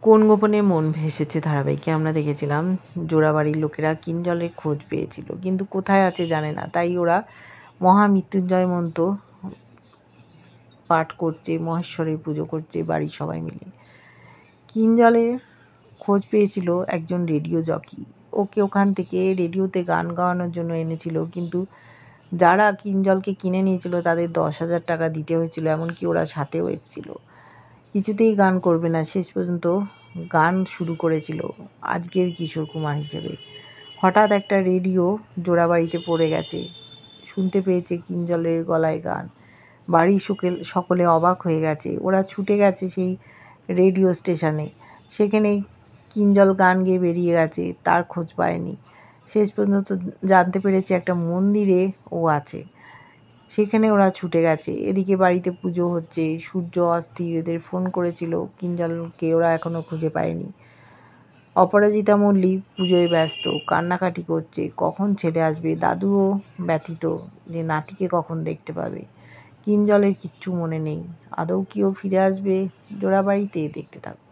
কোন গোপনে মন ভেসেছে ধারাবাহিকে আমরা দেখেছিলাম জোড়াবাড়ির লোকেরা কিঞ্জলের খোঁজ পেয়েছিল, কিন্তু কোথায় আছে জানে না। তাই ওরা মহামৃত্যুঞ্জয় মন্ত্র পাঠ করছে, মহেশ্বরের পুজো করছে বাড়ির সবাই মিলে। কিঞ্জলের খোঁজ পেয়েছিল একজন রেডিও জকি, ওকে ওখান থেকে রেডিওতে গান গাওয়ানোর জন্য এনেছিল, কিন্তু যারা কিঞ্জলকে কিনে নিয়েছিল তাদের 10,000 টাকা দিতে হয়েছিল, এমনকি ওরা সাথেও এসেছিল। কিছুতেই গান করবে না, শেষ পর্যন্ত গান শুরু করেছিল আজকের কিশোর কুমার হিসেবে। হঠাৎ একটা রেডিও জোড়াবাড়িতে পড়ে গেছে, শুনতে পেয়েছে কিঞ্জলের গলায় গান। বাড়ির সকলে অবাক হয়ে গেছে, ওরা ছুটে গেছে সেই রেডিও স্টেশনে। সেখানে কিঞ্জল গান গেয়ে বেরিয়ে গেছে, তার খোঁজ পায়নি। শেষ পর্যন্ত জানতে পেরেছে একটা মন্দিরে ও আছে, সেখানে ওরা ছুটে গেছে। এদিকে বাড়িতে পুজো হচ্ছে, সূর্য অস্থির, এদের ফোন করেছিল কিঞ্জলকে, ওরা এখনও খুঁজে পায়নি। অপরাজিতা মল্লিক পুজোয় ব্যস্ত, কান্নাকাটি করছে, কখন ছেলে আসবে। দাদুও ব্যথিত যে নাতিকে কখন দেখতে পাবে। কিঞ্জলের কিচ্ছু মনে নেই, আদৌ কি ও ফিরে আসবে জোড়াবাড়িতে? দেখতে থাকো।